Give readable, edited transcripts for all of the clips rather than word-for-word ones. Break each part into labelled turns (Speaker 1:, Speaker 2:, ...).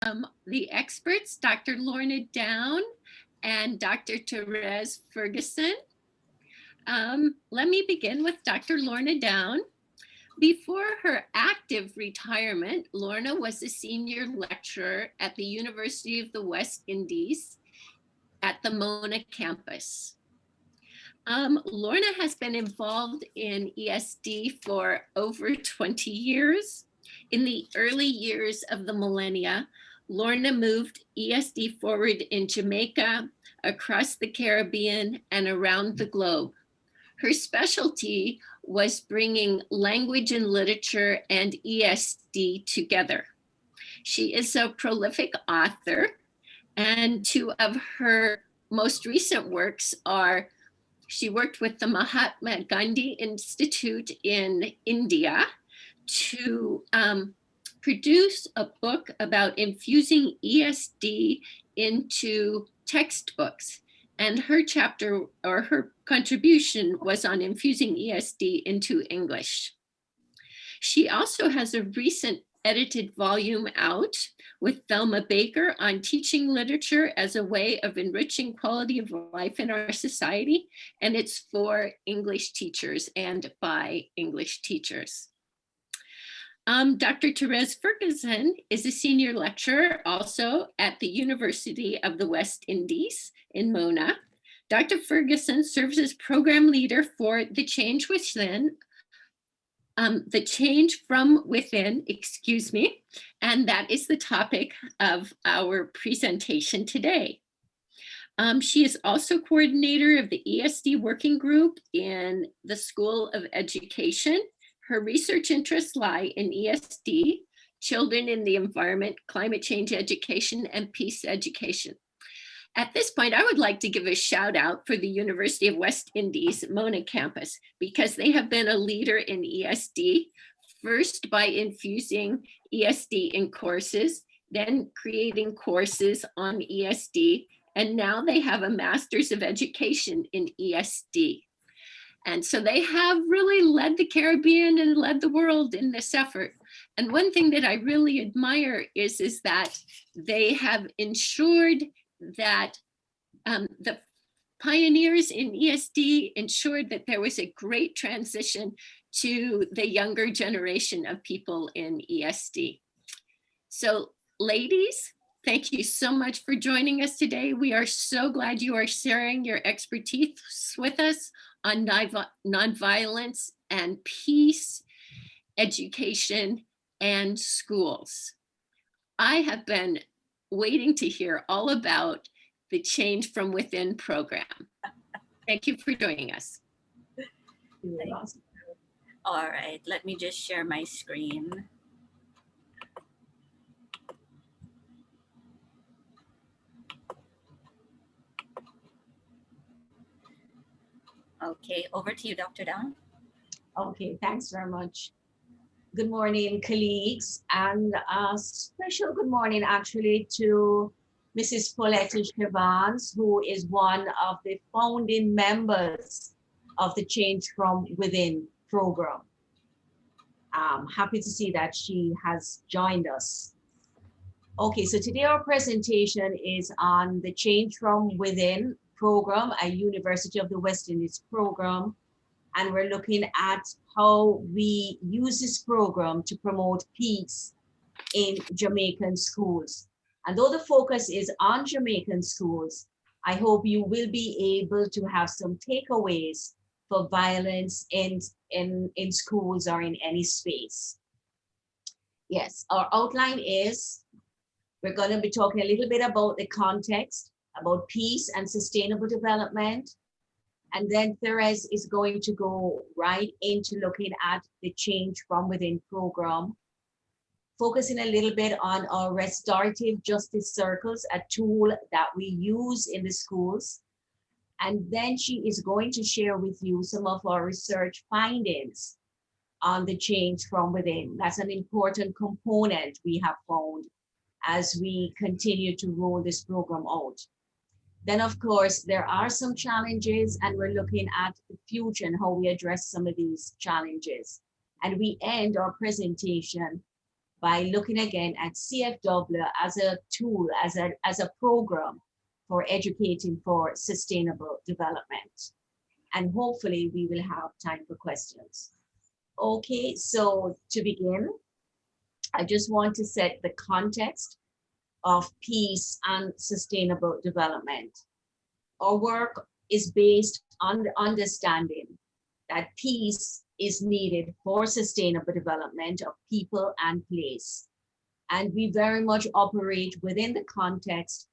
Speaker 1: The experts, Dr. Lorna Down and Dr. Therese Ferguson. Let me begin with Dr. Lorna Down. Before her active retirement, Lorna was a senior lecturer at the University of the West Indies at the Mona campus. Lorna has been involved in ESD for over 20 years. In the early years of the millennia, Lorna moved ESD forward in Jamaica, across the Caribbean, and around the globe. Her specialty was bringing language and literature and ESD together. She is a prolific author, and two of her most recent works are, she worked with the Mahatma Gandhi Institute in India to produce a book about infusing ESD into textbooks. And her chapter or her contribution was on infusing ESD into English. She also has a recent edited volume out with Thelma Baker on teaching literature as a way of enriching quality of life in our society. And it's for English teachers and by English teachers. Dr. Therese Ferguson is a senior lecturer also at the University of the West Indies in Mona. Dr. Ferguson serves as program leader for the Change Within, the Change from Within, excuse me, and that is the topic of our presentation today. She is also coordinator of the ESD working group in the School of Education. Her research interests lie in ESD, children in the environment, climate change education, and peace education. At this point, I would like to give a shout out for the University of West Indies Mona campus, because they have been a leader in ESD, first by infusing ESD in courses, then creating courses on ESD, and now they have a Master's of Education in ESD. And so they have really led the Caribbean and led the world in this effort. And one thing that I really admire is that they have ensured that the pioneers in ESD ensured that there was a great transition to the younger generation of people in ESD. So ladies, thank you so much for joining us today. We are so glad you are sharing your expertise with us on nonviolence and peace, education, and schools. I have been waiting to hear all about the Change from Within program. Thank you for joining us.
Speaker 2: All right, let me just share my screen. Okay, over to you, Dr. Down.
Speaker 3: Okay, thanks very much. Good morning, colleagues, and a special good morning actually to Mrs. Paulette Chevans, who is one of the founding members of the Change from Within program. I'm happy to see that she has joined us. Okay, so today our presentation is on the Change from Within program, a University of the West Indies program. And we're looking at how we use this program to promote peace in Jamaican schools. And though the focus is on Jamaican schools, I hope you will be able to have some takeaways for violence in schools or in any space. Yes, our outline is, we're going to be talking a little bit about the context, about peace and sustainable development. And then Therese is going to go right into looking at the Change from Within program, focusing a little bit on our restorative justice circles, a tool that we use in the schools. And then she is going to share with you some of our research findings on the Change from Within. That's an important component we have found as we continue to roll this program out. Then, of course, there are some challenges, and we're looking at the future and how we address some of these challenges. And we end our presentation by looking again at CFW as a tool, as a program for educating for sustainable development. And hopefully we will have time for questions. Okay, so to begin, I just want to set the context of peace and sustainable development. Our work is based on the understanding that peace is needed for sustainable development of people and place. And we very much operate within the context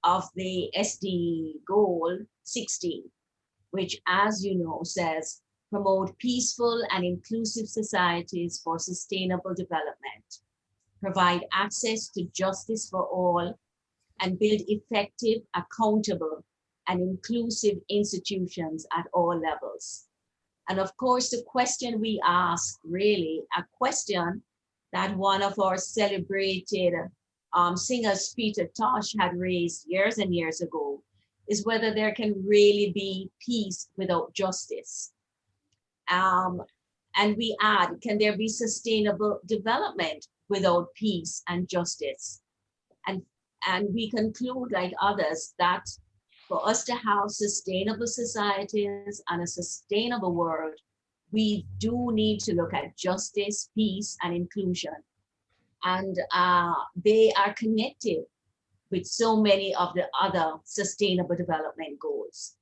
Speaker 3: of the SD goal 16, which, as you know, says promote peaceful and inclusive societies for sustainable development, provide access to justice for all, and build effective, accountable, and inclusive institutions at all levels. And of course, the question we ask, really, a question that one of our celebrated singers, Peter Tosh, had raised years and years ago, is whether there can really be peace without justice. And we add, can there be sustainable development without peace and justice? And we conclude, like others, that for us to have sustainable societies and a sustainable world, we do need to look at justice, peace, and inclusion. And they are connected with so many of the other sustainable development goals.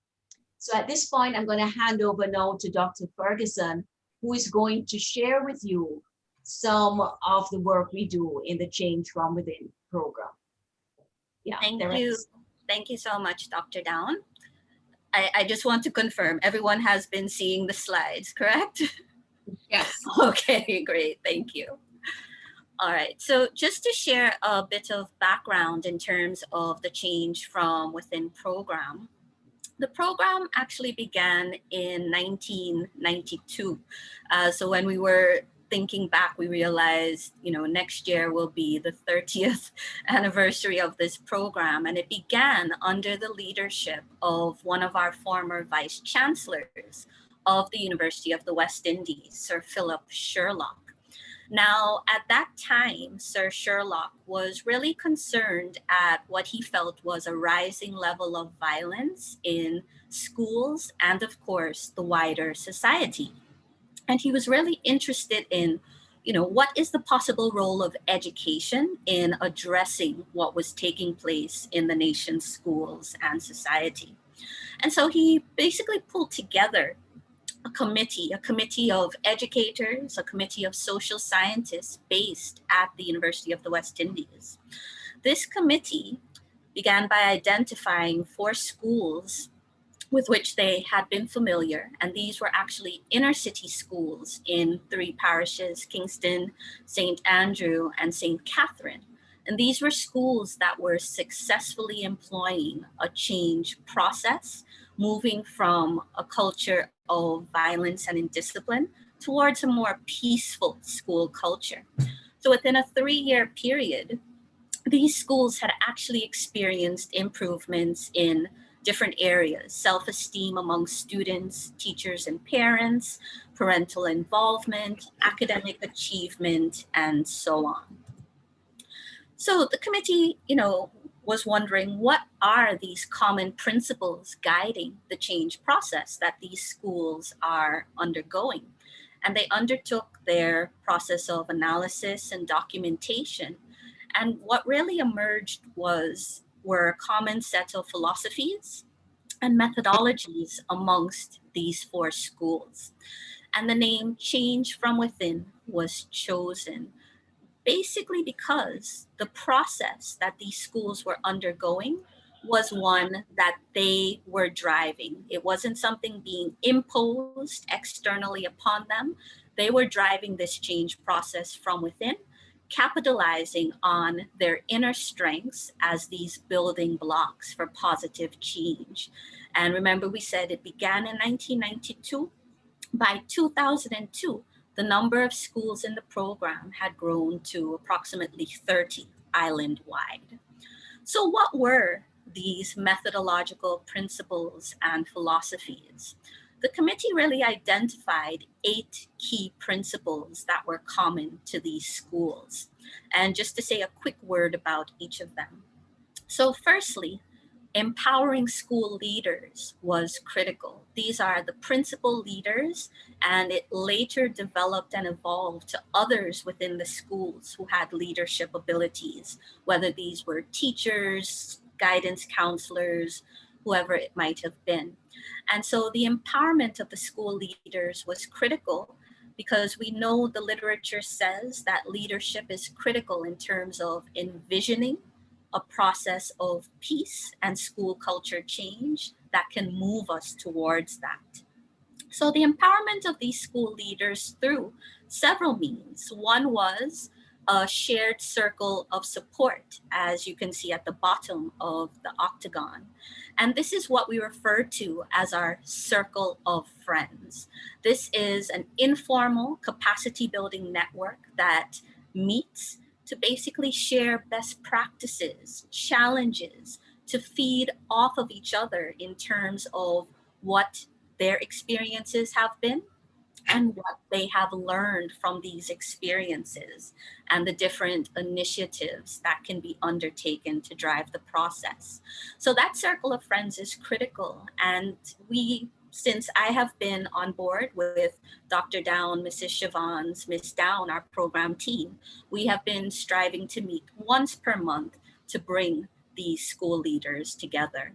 Speaker 3: So at this point, I'm going to hand over now to Dr. Ferguson, who is going to share with you some of the work we do in the Change from Within program. Yeah,
Speaker 2: Thank you. Thank you so much, Dr. Down. I just want to confirm, everyone has been seeing the slides, correct?
Speaker 1: Yes.
Speaker 2: Okay, great. Thank you. All right. So just to share a bit of background in terms of the Change from Within program, the program actually began in 1992. So when we were thinking back, we realized, next year will be the 30th anniversary of this program. And it began under the leadership of one of our former vice chancellors of the University of the West Indies, Sir Philip Sherlock. Now, at that time, Sir Sherlock was really concerned at what he felt was a rising level of violence in schools and, of course, the wider society. And he was really interested in, what is the possible role of education in addressing what was taking place in the nation's schools and society. And so he basically pulled together a committee of educators, a committee of social scientists based at the University of the West Indies. This committee began by identifying 4 schools with which they had been familiar, and these were actually inner city schools in 3 parishes, Kingston, St. Andrew, and St. Catherine. And these were schools that were successfully employing a change process, moving from a culture of violence and indiscipline towards a more peaceful school culture. So within a 3-year period, these schools had actually experienced improvements in different areas: self-esteem among students, teachers, and parents, parental involvement, academic achievement, and so on. So the committee, was wondering, what are these common principles guiding the change process that these schools are undergoing? And they undertook their process of analysis and documentation. And what really emerged were a common set of philosophies and methodologies amongst these 4 schools. And the name Change from Within was chosen basically because the process that these schools were undergoing was one that they were driving. It wasn't something being imposed externally upon them. They were driving this change process from within, capitalizing on their inner strengths as these building blocks for positive change. And remember, we said it began in 1992. By 2002, the number of schools in the program had grown to approximately 30 island-wide. So what were these methodological principles and philosophies? the committee really identified 8 key principles that were common to these schools. And just to say a quick word about each of them. So firstly, empowering school leaders was critical. These are the principal leaders, and it later developed and evolved to others within the schools who had leadership abilities, whether these were teachers, guidance counselors, whoever it might have been. And so the empowerment of the school leaders was critical because we know the literature says that leadership is critical in terms of envisioning a process of peace and school culture change that can move us towards that. So the empowerment of these school leaders through several means. One was a shared circle of support, as you can see at the bottom of the octagon. And this is what we refer to as our circle of friends. This is an informal capacity building network that meets to basically share best practices, challenges, to feed off of each other in terms of what their experiences have been and what they have learned from these experiences and the different initiatives that can be undertaken to drive the process. So that circle of friends is critical. And since I have been on board with Dr. Down, Mrs. Siobhan's, Miss Down, our program team, we have been striving to meet once per month to bring these school leaders together.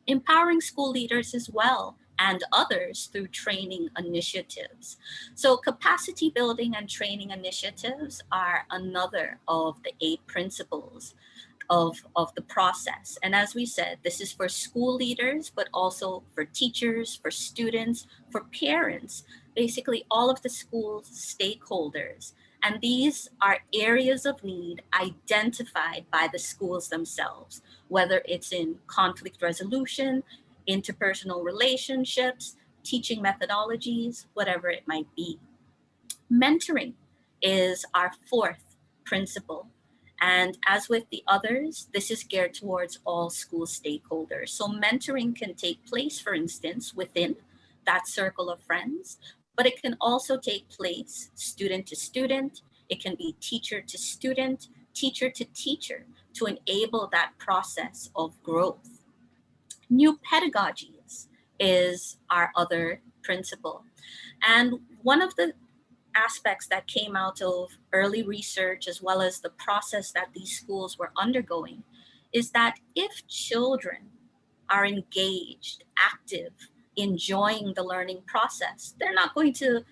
Speaker 2: Empowering school leaders as well and others through training initiatives. So capacity building and training initiatives are another of the 8 principles of the process. And as we said, this is for school leaders, but also for teachers, for students, for parents, basically all of the school stakeholders. And these are areas of need identified by the schools themselves, whether it's in conflict resolution, interpersonal relationships, teaching methodologies, whatever it might be. Mentoring is our 4th principle. And as with the others, this is geared towards all school stakeholders. So mentoring can take place, for instance, within that circle of friends, but it can also take place student to student. It can be teacher to student, teacher to teacher, to enable that process of growth. New pedagogies is our other principle. And one of the aspects that came out of early research, as well as the process that these schools were undergoing, is that if children are engaged, active, enjoying the learning process, they're not going to,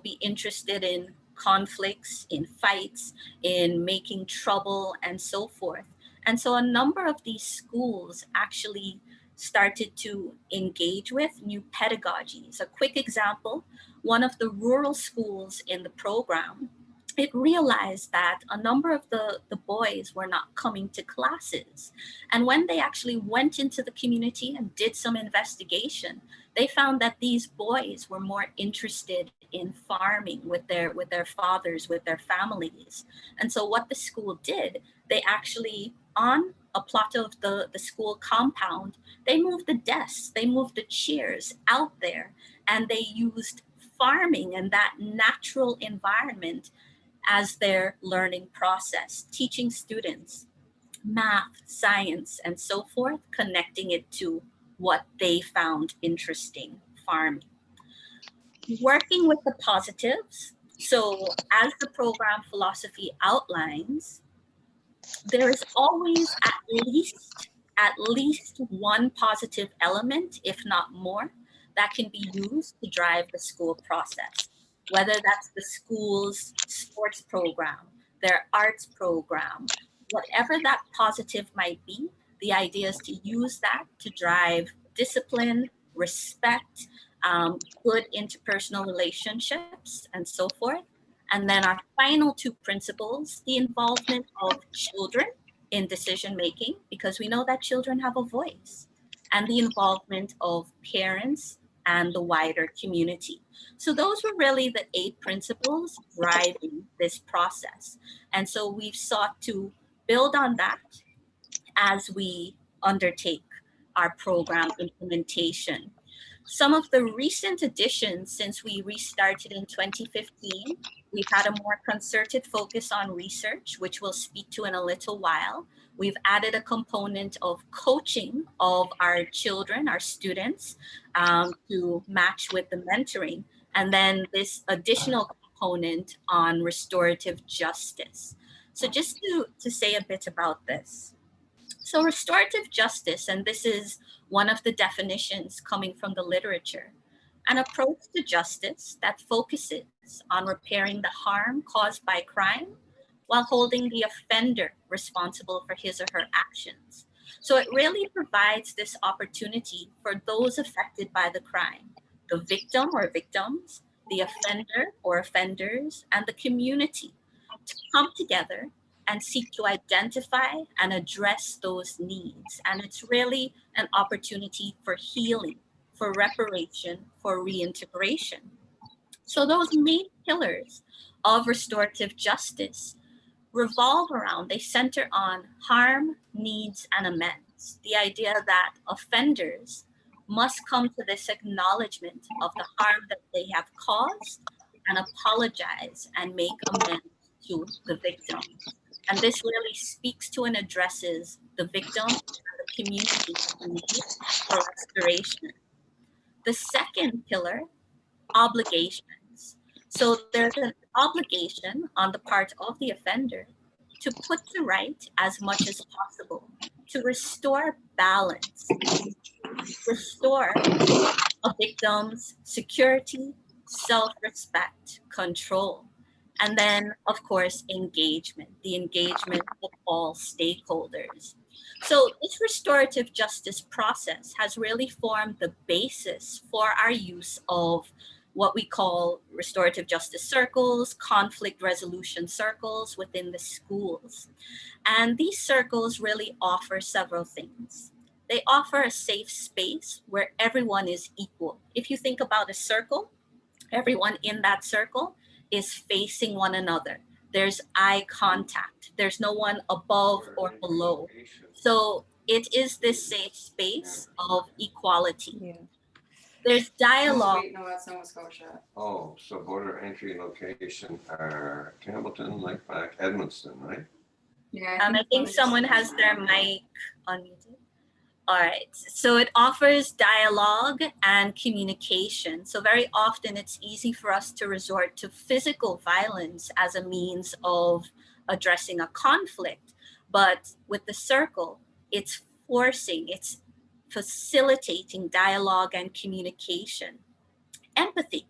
Speaker 2: be interested in conflicts, in fights, in making trouble, and so forth. And so a number of these schools actually started to engage with new pedagogies. A quick example, one of the rural schools in the program, it realized that a number of the boys were not coming to classes. And when they actually went into the community and did some investigation, they found that these boys were more interested in farming with their fathers, with their families. And so what the school did, they actually, on a plot of the school compound, they moved the desks, they moved the chairs out there, and they used farming and that natural environment as their learning process, teaching students math, science, and so forth, connecting it to what they found interesting, farming. Working with the positives. So as the program philosophy outlines, there is always at least one positive element, if not more, that can be used to drive the school process, whether that's the school's sports program, their arts program, whatever that positive might be. The idea is to use that to drive discipline, respect, good interpersonal relationships, and so forth. And then our final 2 principles, the involvement of children in decision making, because we know that children have a voice, and the involvement of parents and the wider community. So those were really the 8 principles driving this process. And so we've sought to build on that as we undertake our program implementation. Some of the recent additions since we restarted in 2015, we've had a more concerted focus on research, which we'll speak to in a little while. We've added a component of coaching of our children, our students, to match with the mentoring. And then this additional component on restorative justice. So just to say a bit about this. So restorative justice, and this is one of the definitions coming from the literature, an approach to justice that focuses on repairing the harm caused by crime while holding the offender responsible for his or her actions. So it really provides this opportunity for those affected by the crime, the victim or victims, the offender or offenders, and the community to come together and seek to identify and address those needs. And it's really an opportunity for healing, for reparation, for reintegration. So those main pillars of restorative justice revolve around, they center on harm, needs, and amends. The idea that offenders must come to this acknowledgement of the harm that they have caused and apologize and make amends to the victim. And this really speaks to and addresses the victim and the community's need for restoration. The second pillar, obligations. So there's an obligation on the part of the offender to put to right as much as possible, to restore balance, restore a victim's security, self-respect, control. And then, of course, engagement, the engagement of all stakeholders. So this restorative justice process has really formed the basis for our use of what we call restorative justice circles, conflict resolution circles within the schools. And these circles really offer several things. They offer a safe space where everyone is equal. If you think about a circle, everyone in that circle is facing one another. There's eye contact. There's no one above or below. So it is this safe space of equality.
Speaker 4: Yeah.
Speaker 2: There's dialogue.
Speaker 4: Wait, no, that's Nova Scotia.
Speaker 5: Oh, so border entry location are Campbellton, Lakeback, Edmonton, right?
Speaker 4: Yeah,
Speaker 2: I think someone has their mic unmuted. All right, so it offers dialogue and communication. So very often it's easy for us to resort to physical violence as a means of addressing a conflict. But with the circle, it's facilitating dialogue and communication. Empathy.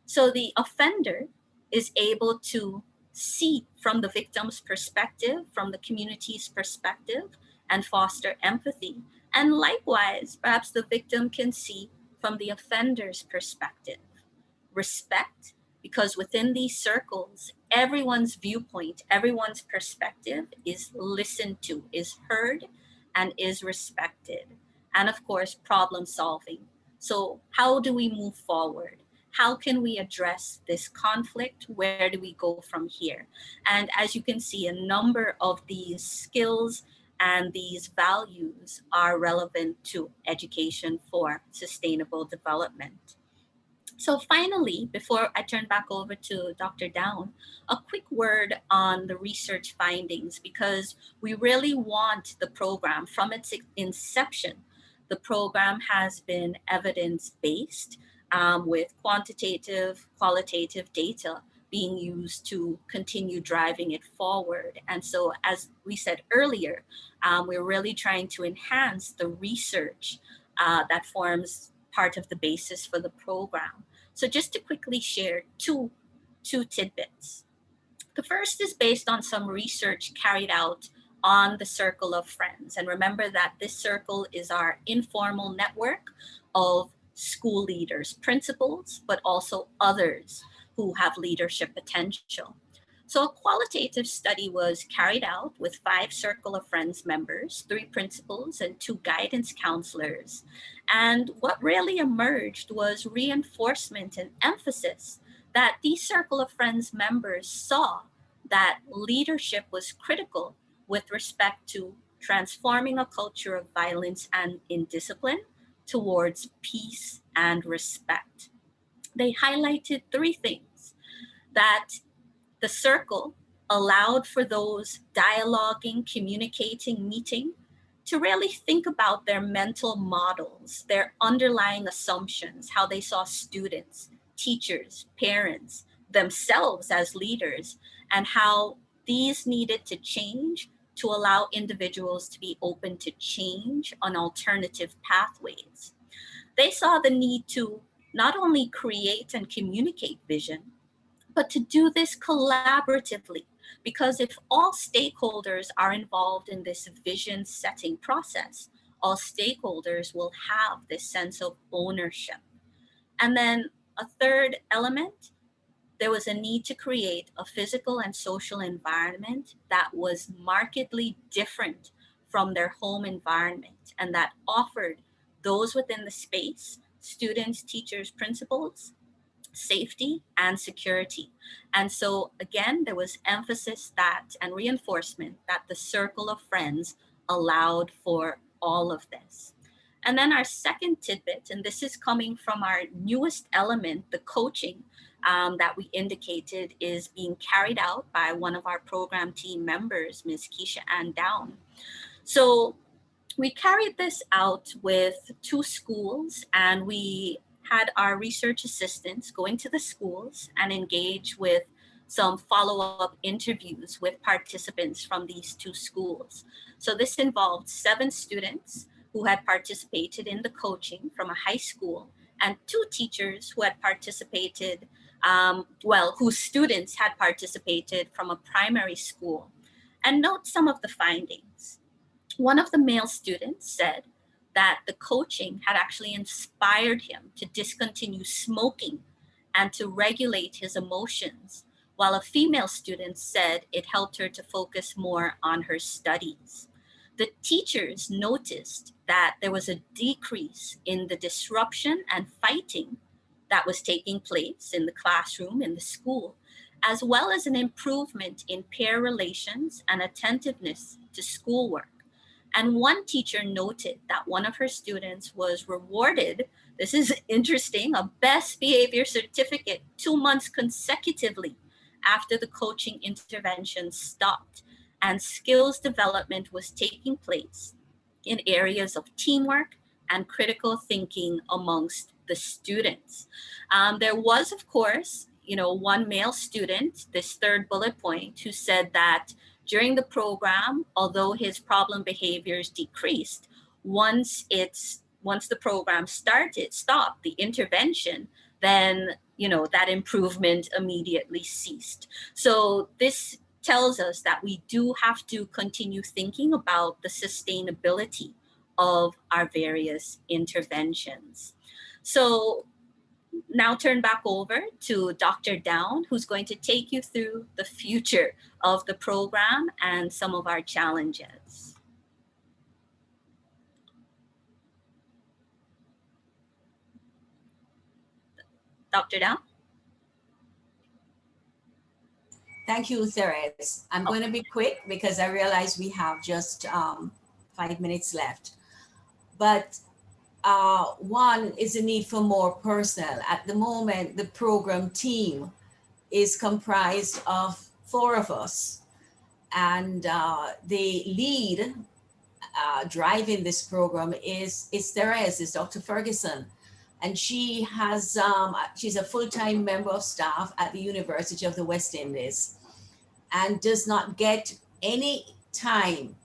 Speaker 2: So the offender is able to see from the victim's perspective, from the community's perspective, and foster empathy. And likewise, perhaps the victim can see from the offender's perspective. Respect, because within these circles, everyone's viewpoint, everyone's perspective is listened to, is heard, and is respected. And of course, problem solving. So how do we move forward? How can we address this conflict? Where do we go from here? And as you can see, a number of these skills and these values are relevant to education for sustainable development. So finally, before I turn back over to Dr. Down, a quick word on the research findings, because we really want the program from its inception. The program has been evidence-based with quantitative, qualitative data being used to continue driving it forward. And so, as we said earlier, we're really trying to enhance the research that forms part of the basis for the program. So just to quickly share two tidbits. The first is based on some research carried out on the Circle of Friends. And remember that this circle is our informal network of school leaders, principals, but also others who have leadership potential. So a qualitative study was carried out with 5 Circle of Friends members, 3 principals, and 2 guidance counselors. And what really emerged was reinforcement and emphasis that these Circle of Friends members saw that leadership was critical with respect to transforming a culture of violence and indiscipline, towards peace and respect. They highlighted three things: that the circle allowed for those dialoguing, communicating, meeting to really think about their mental models, their underlying assumptions, how they saw students, teachers, parents, themselves as leaders, and how these needed to change to allow individuals to be open to change on alternative pathways. They saw the need to not only create and communicate vision, but to do this collaboratively. Because if all stakeholders are involved in this vision setting process, all stakeholders will have this sense of ownership. And then a third element, there was a need to create a physical and social environment that was markedly different from their home environment and that offered those within the space, students, teachers, principals, safety and security. And so again, there was emphasis that and reinforcement that the circle of friends allowed for all of this. And then our second tidbit, and this is coming from our newest element, the coaching that we indicated is being carried out by one of our program team members, Ms. Keisha Ann Down. So we carried this out with 2 schools, and we had our research assistants go into the schools and engage with some follow-up interviews with participants from these 2 schools. So this involved 7 students who had participated in the coaching from a high school and 2 teachers who had participated, whose students had participated from a primary school. And note some of the findings. One of the male students said that the coaching had actually inspired him to discontinue smoking and to regulate his emotions, while a female student said it helped her to focus more on her studies. The teachers noticed that there was a decrease in the disruption and fighting that was taking place in the classroom, in the school, as well as an improvement in peer relations and attentiveness to schoolwork. And one teacher noted that one of her students was rewarded, this is interesting, a best behavior certificate 2 months consecutively after the coaching intervention stopped, and skills development was taking place in areas of teamwork and critical thinking amongst the students. There was, of course, one male student, this third bullet point, who said that during the program, although his problem behaviors decreased, once the program stopped the intervention, then that improvement immediately ceased. So this tells us that we do have to continue thinking about the sustainability of our various interventions. So now turn back over to Dr. Down, who's going to take you through the future of the program and some of our challenges. Dr. Down?
Speaker 3: Thank you, Therese. I'm going to be quick because I realize we have just 5 minutes left. But one is the need for more personnel. At the moment, the program team is comprised of 4 of us. And the lead driving this program is Therese, is Dr. Ferguson. And she has, she's a full-time member of staff at the University of the West Indies and does not get any time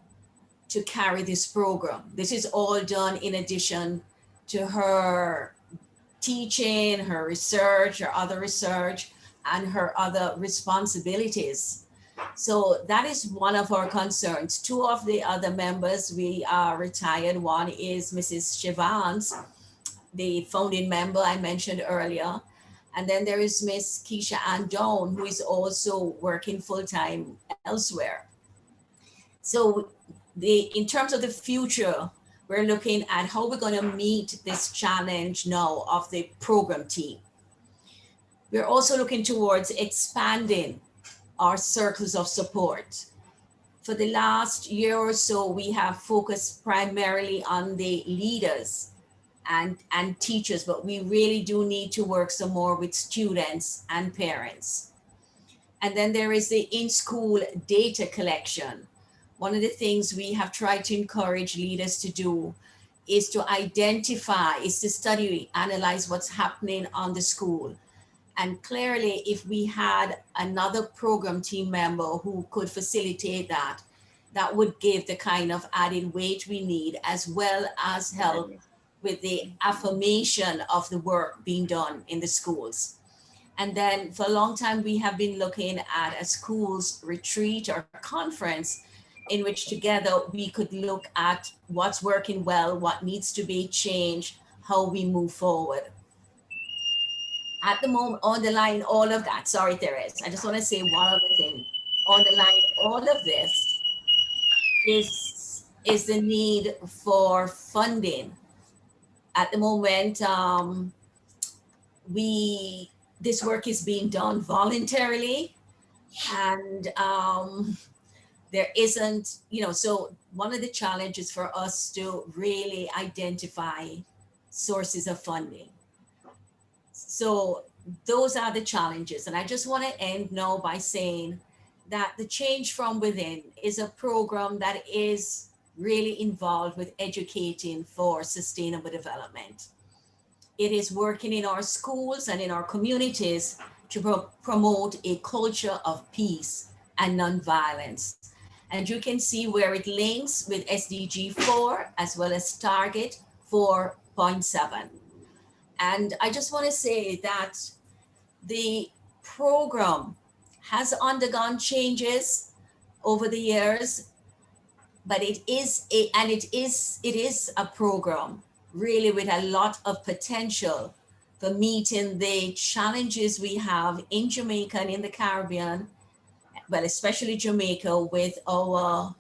Speaker 3: to carry this program. This is all done in addition to her teaching, her research, her other research, and her other responsibilities. So that is one of our concerns. 2 of the other members, we are retired. One is Mrs. Shivans, the founding member I mentioned earlier. And then there is Miss Keisha Ann Down, who is also working full-time elsewhere. So in terms of the future, we're looking at how we're going to meet this challenge now of the program team. We're also looking towards expanding our circles of support. For the last year or so, we have focused primarily on the leaders and teachers, but we really do need to work some more with students and parents. And then there is the in-school data collection. One of the things we have tried to encourage leaders to do is to study, analyze what's happening on the school. And clearly, if we had another program team member who could facilitate that, that would give the kind of added weight we need, as well as help with the affirmation of the work being done in the schools. And then for a long time, we have been looking at a schools retreat or conference in which together we could look at what's working well, what needs to be changed, how we move forward. At the moment, on the line, all of that, sorry, Therese, I just want to say one other thing. On the line, all of this is the need for funding. At the moment, this work is being done voluntarily, and there isn't, so one of the challenges for us to really identify sources of funding. So those are the challenges. And I just want to end now by saying that the Change from Within is a program that is really involved with educating for sustainable development. It is working in our schools and in our communities to promote a culture of peace and nonviolence. And you can see where it links with SDG 4 as well as Target 4.7. And I just want to say that the program has undergone changes over the years, but it is a program really with a lot of potential for meeting the challenges we have in Jamaica and in the Caribbean, well, especially Jamaica, with our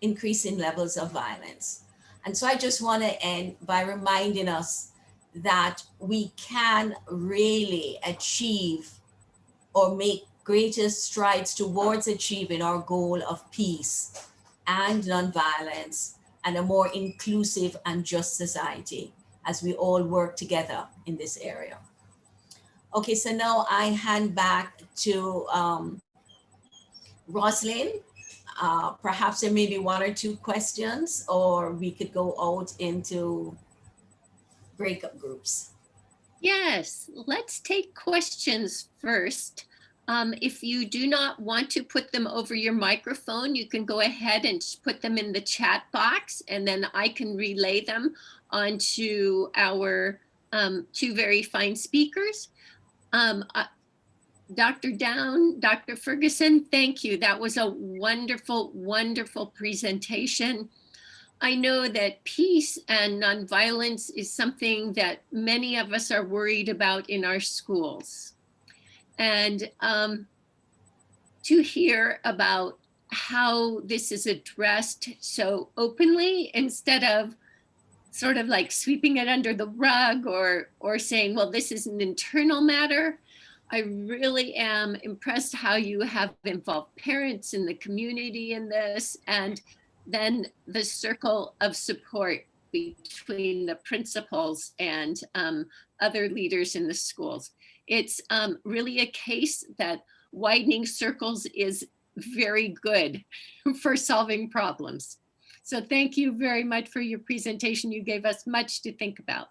Speaker 3: increasing levels of violence. And so I just want to end by reminding us that we can really achieve or make greater strides towards achieving our goal of peace and nonviolence and a more inclusive and just society as we all work together in this area. Okay, so now I hand back to Roslyn. Perhaps there may be one or two questions, or we could go out into breakup groups.
Speaker 1: Yes, let's take questions first. If you do not want to put them over your microphone, you can go ahead and put them in the chat box, and then I can relay them onto our two very fine speakers. Dr. Down, Dr. Ferguson, thank you. That was a wonderful, wonderful presentation. I know that peace and nonviolence is something that many of us are worried about in our schools. And to hear about how this is addressed so openly, instead of sort of like sweeping it under the rug or saying, well, this is an internal matter. I really am impressed how you have involved parents in the community in this, and then the circle of support between the principals and other leaders in the schools. It's really a case that widening circles is very good for solving problems. So thank you very much for your presentation. You gave us much to think about.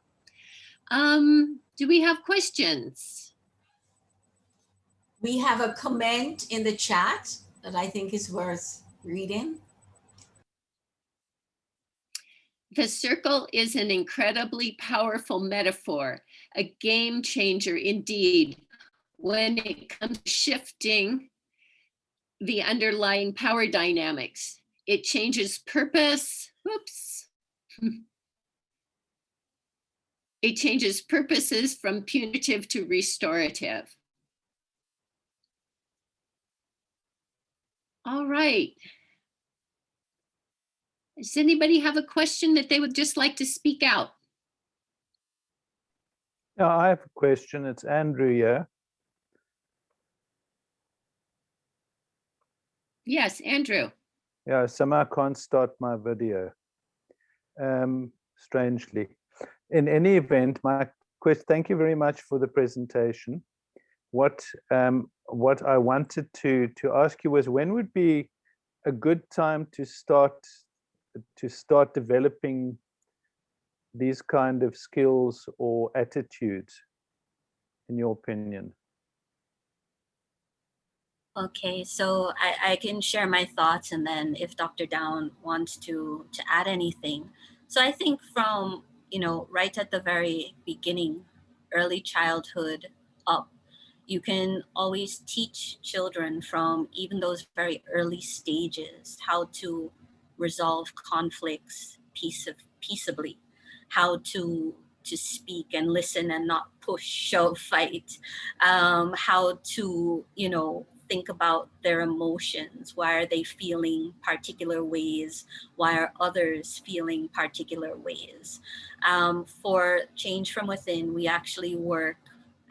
Speaker 1: Do we have questions?
Speaker 3: We have a comment in the chat that I think is worth reading.
Speaker 1: The circle is an incredibly powerful metaphor, a game changer indeed, when it comes to shifting the underlying power dynamics. It changes purpose, whoops. It changes purposes from punitive to restorative. All right. Does anybody have a question that they would just like to speak out?
Speaker 6: Yeah, I have a question. It's Andrew here.
Speaker 1: Yes, Andrew.
Speaker 6: Yeah, somehow I can't start my video. strangely. In any event, thank you very much for the presentation. What I wanted to ask you was, when would be a good time to start developing these kind of skills or attitudes, in your opinion?
Speaker 2: Okay, so I can share my thoughts, and then if Dr. Down wants to add anything. So I think from, right at the very beginning, early childhood up, you can always teach children from even those very early stages how to resolve conflicts peaceably, how to speak and listen and not push, shove, fight, how to, think about their emotions. Why are they feeling particular ways? Why are others feeling particular ways? For Change from Within, we actually work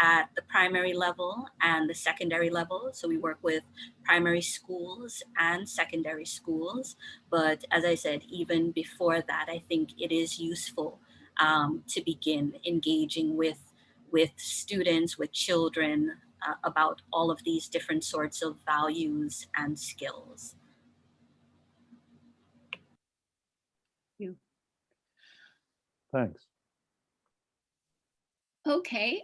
Speaker 2: at the primary level and the secondary level. So we work with primary schools and secondary schools. But as I said, even before that, I think it is useful to begin engaging with students, with children, about all of these different sorts of values and skills.
Speaker 6: Thanks.
Speaker 1: Okay,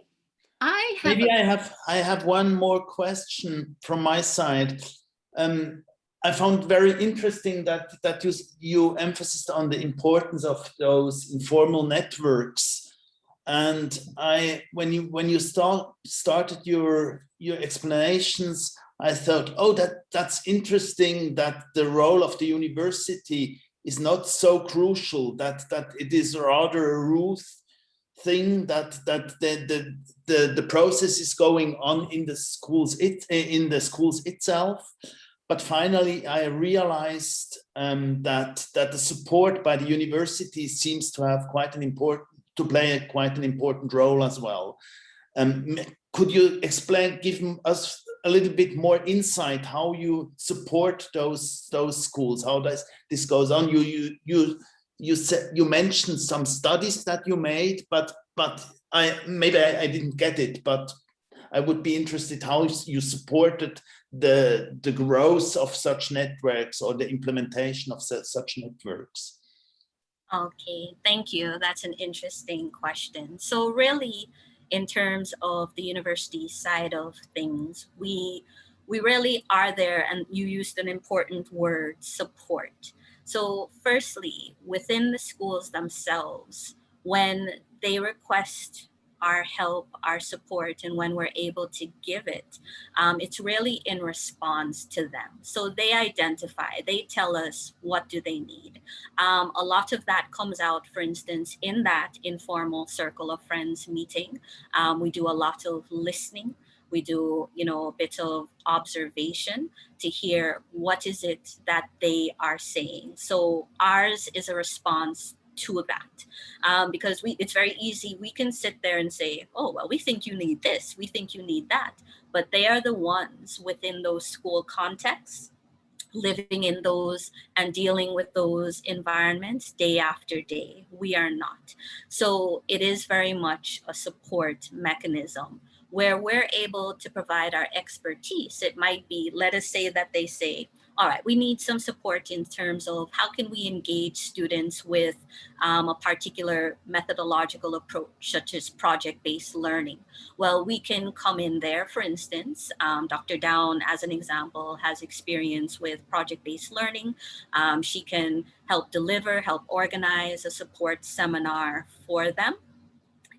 Speaker 1: I have
Speaker 7: Maybe I have one more question from my side. I found very interesting that you emphasized on the importance of those informal networks. And when you started your explanations, I thought, oh, that's interesting, that the role of the university is not so crucial, that it is rather a rule thing, that the process is going on in the schools itself. But finally, I realized that the support by the university seems to have play quite an important role as well. Could you give us a little bit more insight how you support those schools? How does this goes on? You mentioned some studies that you made, but I didn't get it. But I would be interested how you supported the growth of such networks or the implementation of such networks.
Speaker 2: Okay, thank you. That's an interesting question. So really, in terms of the university side of things, we really are there, and you used an important word, support. So firstly, within the schools themselves, when they request our help, our support, and when we're able to give it, it's really in response to them. So they identify, they tell us what do they need. A lot of that comes out, for instance, in that informal circle of friends meeting. We do a lot of listening. We do, a bit of observation to hear what is it that they are saying. So ours is a response to that, because it's very easy. We can sit there and say, oh, well, we think you need this, we think you need that. But they are the ones within those school contexts, living in those and dealing with those environments day after day. We are not. So it is very much a support mechanism where we're able to provide our expertise. It might be, let us say that they say, all right, we need some support in terms of how can we engage students with a particular methodological approach, such as project-based learning. Well, we can come in there, for instance, Dr. Down, as an example, has experience with project-based learning. She can help deliver, help organize a support seminar for them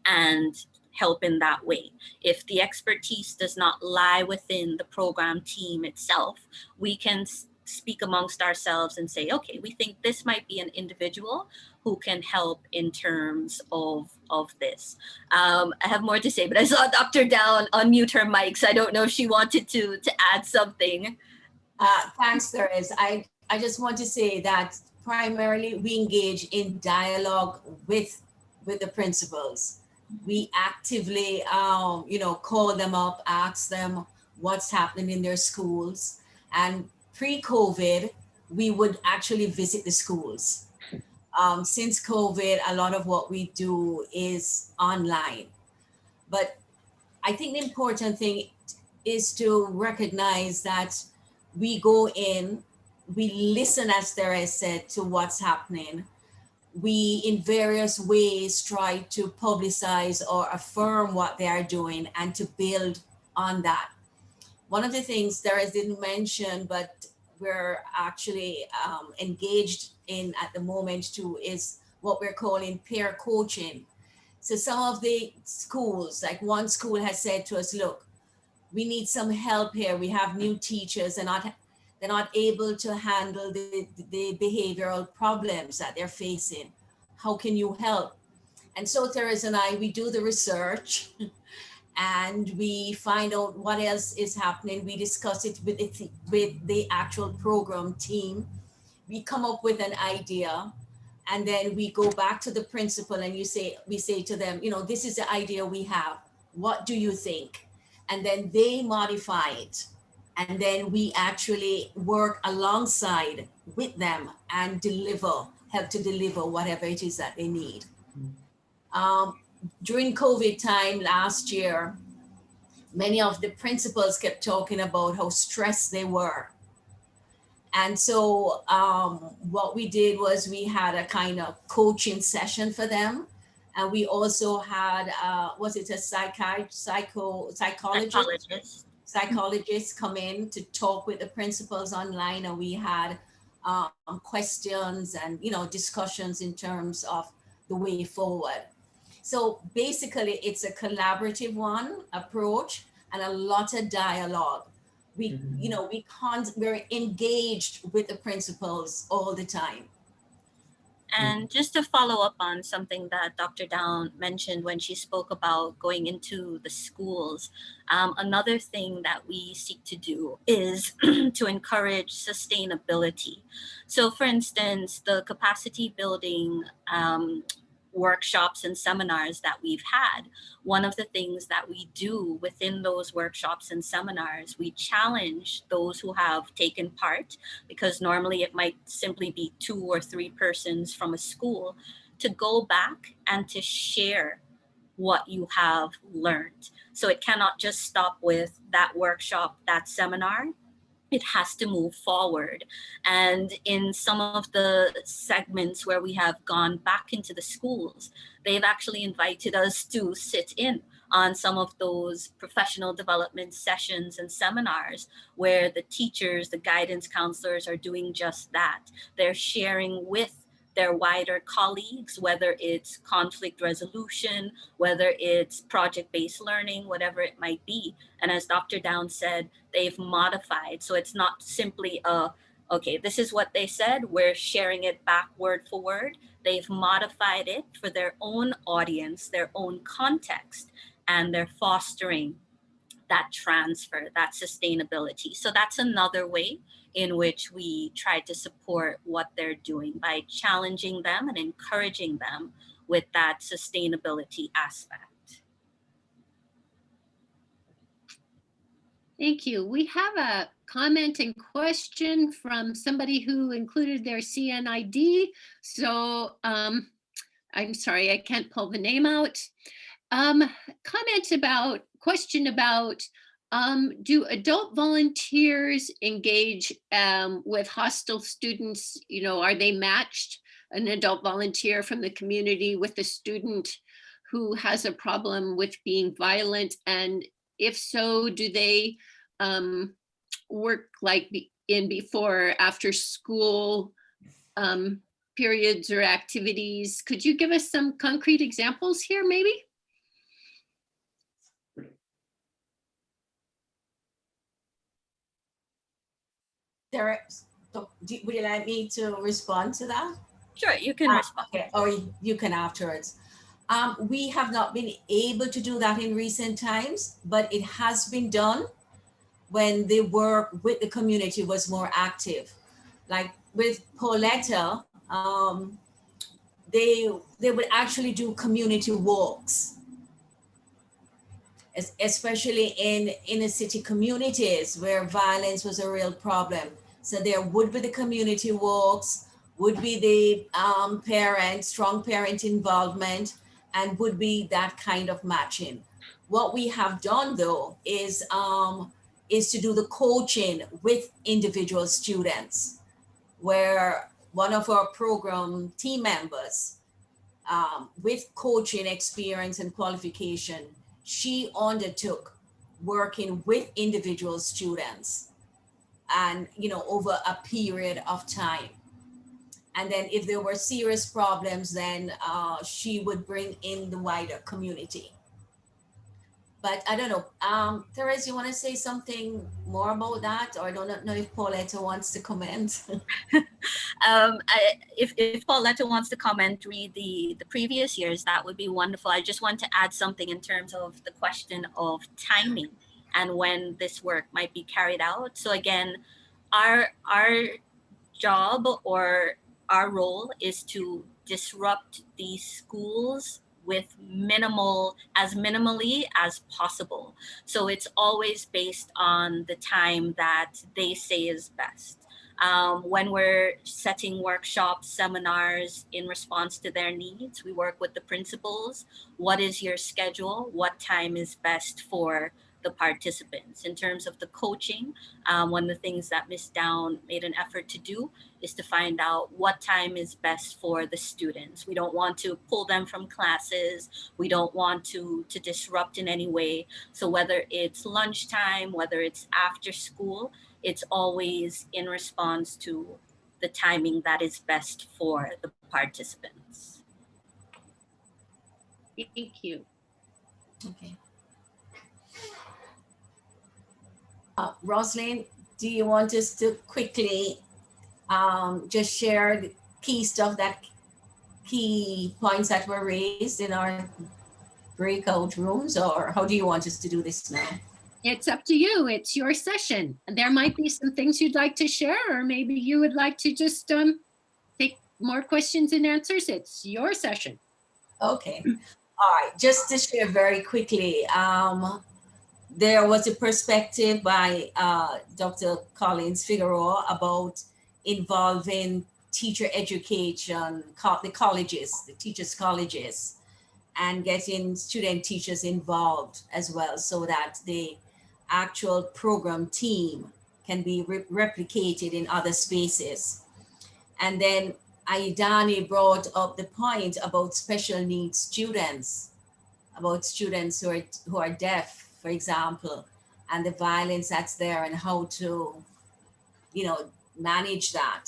Speaker 2: and help in that way. If the expertise does not lie within the program team itself, we can speak amongst ourselves and say, okay, we think this might be an individual who can help in terms of this. I have more to say, but I saw Dr. Down unmute her mic, so I don't know if she wanted to add something.
Speaker 3: Thanks, Therese. I just want to say that primarily we engage in dialogue with the principals. We actively, call them up, ask them what's happening in their schools. And pre-COVID, we would actually visit the schools. Since COVID, a lot of what we do is online. But I think the important thing is to recognize that we go in, we listen, as Therese said, to what's happening. We, in various ways, try to publicize or affirm what they are doing and to build on that. One of the things Therese didn't mention, but we're actually engaged in at the moment too, is what we're calling peer coaching. So some of the schools, like one school has said to us, look, we need some help here. We have new teachers and they're not able to handle the behavioral problems that they're facing. How can you help? And so Therese and I, we do the research and we find out what else is happening. We discuss it with the actual program team. We come up with an idea, and then we go back to the principal and we say to them, you know, this is the idea we have. What do you think? And then they modify it. And then we actually work alongside with them and help to deliver whatever it is that they need. During COVID time last year, many of the principals kept talking about how stressed they were. And so what we did was we had a kind of coaching session for them. And we also had, was it a psychologist come in to talk with the principals online, and we had questions and, you know, discussions in terms of the way forward. So basically it's a collaborative approach and a lot of dialogue. We, you know, we're engaged with the principals all the time.
Speaker 2: And just to follow up on something that Dr. Down mentioned when she spoke about going into the schools, another thing that we seek to do is to encourage sustainability. So for instance, the capacity building workshops and seminars that we've had, one of the things that we do within those workshops and seminars, we challenge those who have taken part, because normally it might simply be 2 or 3 persons from a school, to go back and to share what you have learned. So it cannot just stop with that workshop, that seminar. It has to move forward. And in some of the segments where we have gone back into the schools, they've actually invited us to sit in on some of those professional development sessions and seminars where the teachers, the guidance counselors are doing just that. They're sharing with their wider colleagues, whether it's conflict resolution, whether it's project-based learning, whatever it might be. And as Dr. Down said, they've modified. So it's not simply okay, this is what they said, we're sharing it back word for word. They've modified it for their own audience, their own context, and they're fostering that transfer, that sustainability. So that's another way in which we try to support what they're doing, by challenging them and encouraging them with that sustainability aspect.
Speaker 1: Thank you. We have a comment and question from somebody who included their CNID. So I'm sorry, I can't pull the name out. Question about, do adult volunteers engage with hostile students? You know, are they matched, an adult volunteer from the community with a student who has a problem with being violent? And if so, do they work like in before or after school periods or activities? Could you give us some concrete examples here, maybe?
Speaker 3: Therese, would you like me to respond to that?
Speaker 2: Sure, you can respond.
Speaker 3: Okay, or you can afterwards. We have not been able to do that in recent times, but it has been done when the work with the community was more active. Like with Pauletta, they would actually do community walks, especially in inner city communities where violence was a real problem. So there would be the community walks would be the parent, strong parent involvement, and would be that kind of matching. What we have done though is to do the coaching with individual students, where one of our program team members with coaching experience and qualification, she undertook working with individual students and, you know, over a period of time. And then if there were serious problems, then she would bring in the wider community. But I don't know, Therese, you want to say something more about that? Or I don't know if Pauletta wants to comment.
Speaker 2: If Pauletta wants to comment, read the previous years, that would be wonderful. I just want to add something in terms of the question of timing and when this work might be carried out. So again, our job or our role is to disrupt these schools with minimally as possible. So it's always based on the time that they say is best. When we're setting workshops, seminars in response to their needs, we work with the principals. What is your schedule? What time is best for the participants? In terms of the coaching, one of the things that Ms. Down made an effort to do is to find out what time is best for the students. We don't want to pull them from classes. We don't want to disrupt in any way. So whether it's lunchtime, whether it's after school, it's always in response to the timing that is best for the participants.
Speaker 1: Thank you.
Speaker 3: Okay. Rosalind, do you want us to quickly just share the key stuff, that key points that were raised in our breakout rooms, or how do you want us to do this now?
Speaker 1: It's up to you. It's your session. There might be some things you'd like to share, or maybe you would like to just take more questions and answers. It's your session.
Speaker 3: Okay. All right. Just to share very quickly, there was a perspective by Dr. Collins Figueroa about involving teacher education, the colleges, the teachers' colleges, and getting student teachers involved as well, so that the actual program team can be replicated in other spaces. And then Aidani brought up the point about special needs students, about students who are deaf, for example, and the violence that's there and how to, you know, manage that.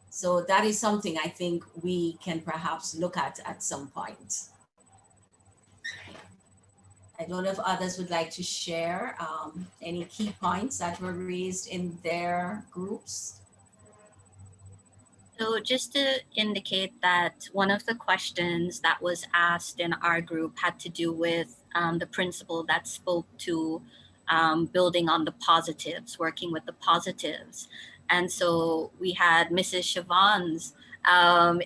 Speaker 3: So that is something I think we can perhaps look at some point. I don't know if others would like to share any key points that were raised in their groups.
Speaker 2: So just to indicate that one of the questions that was asked in our group had to do with the principal that spoke to building on the positives, working with the positives. And so we had Mrs. Siobhan's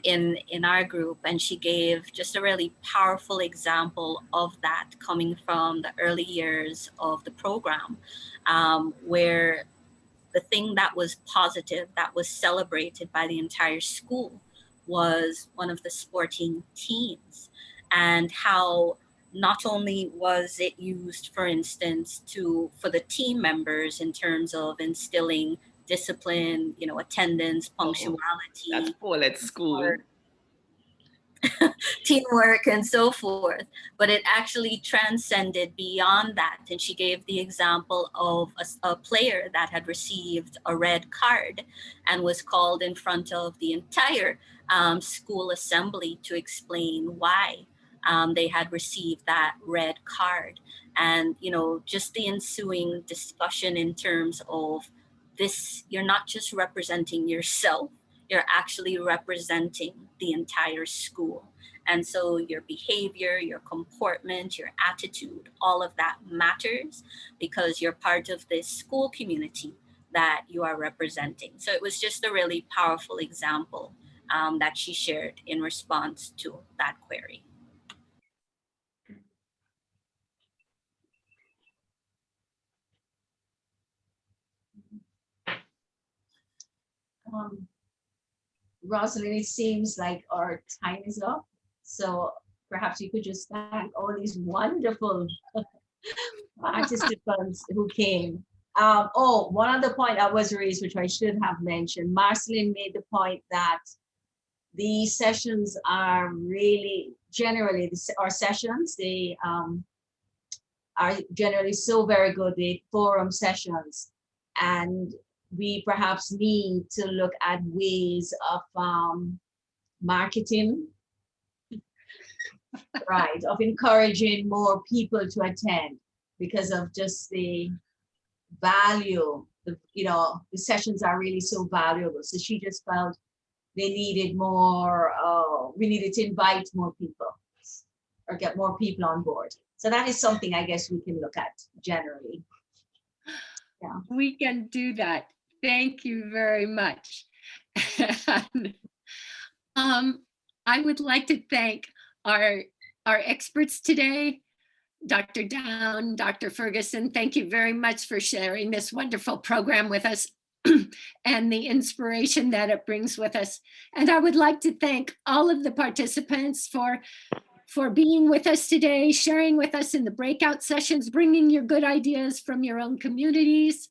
Speaker 2: in our group, and she gave just a really powerful example of that coming from the early years of the program, where the thing that was positive, that was celebrated by the entire school, was one of the sporting teams, and how not only was it used, for instance, for the team members in terms of instilling discipline, you know, attendance, punctuality.
Speaker 8: That's Paulette's school.
Speaker 2: Teamwork and so forth, but it actually transcended beyond that. And she gave the example of a player that had received a red card and was called in front of the entire school assembly to explain why they had received that red card. And, you know, just the ensuing discussion in terms of this, you're not just representing yourself, you're actually representing the entire school. And so your behavior, your comportment, your attitude, all of that matters because you're part of this school community that you are representing. So it was just a really powerful example that she shared in response to that query.
Speaker 3: Rosalind, it seems like our time is up. So perhaps you could just thank all these wonderful participants who came. Oh, one other point that was raised, which I should have mentioned, Marceline made the point that these sessions are really, generally, our sessions, they are generally so very good, the forum sessions. And we perhaps need to look at ways of marketing, right, of encouraging more people to attend because of just the value, the sessions are really so valuable. So she just felt they needed more, we needed to invite more people or get more people on board. So that is something I guess we can look at generally. Yeah.
Speaker 1: We can do that. Thank you very much. I would like to thank our experts today, Dr. Down, Dr. Ferguson. Thank you very much for sharing this wonderful program with us and the inspiration that it brings with us. And I would like to thank all of the participants for being with us today, sharing with us in the breakout sessions, bringing your good ideas from your own communities,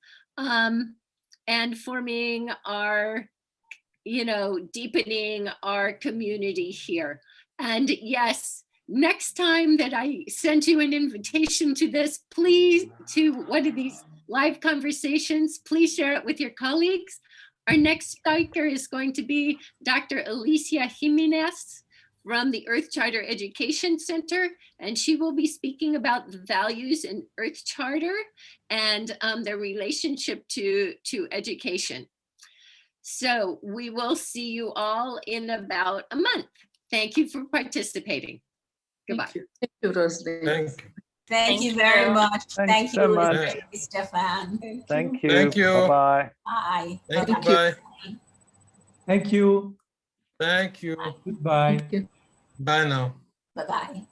Speaker 1: and forming our, deepening our community here. And yes, next time that I send you an invitation to this, please, to one of these live conversations, please share it with your colleagues. Our next speaker is going to be Dr. Alicia Jimenez from the Earth Charter Education Center, and she will be speaking about the values in Earth Charter and their relationship to education. So we will see you all in about a month. Thank you for participating. Goodbye.
Speaker 8: Thank you, Rosalind.
Speaker 2: Thank you very much.
Speaker 6: Thanks
Speaker 2: Thank
Speaker 6: so
Speaker 2: you,
Speaker 6: much.
Speaker 2: Elizabeth, Stefan.
Speaker 6: Thank you.
Speaker 9: Thank you.
Speaker 6: Bye-bye.
Speaker 2: Bye.
Speaker 9: Thank you.
Speaker 8: Thank you.
Speaker 9: Bye.
Speaker 10: Thank you.
Speaker 9: Thank you.
Speaker 10: Goodbye.
Speaker 8: Thank you.
Speaker 9: Bye now.
Speaker 2: Bye-bye.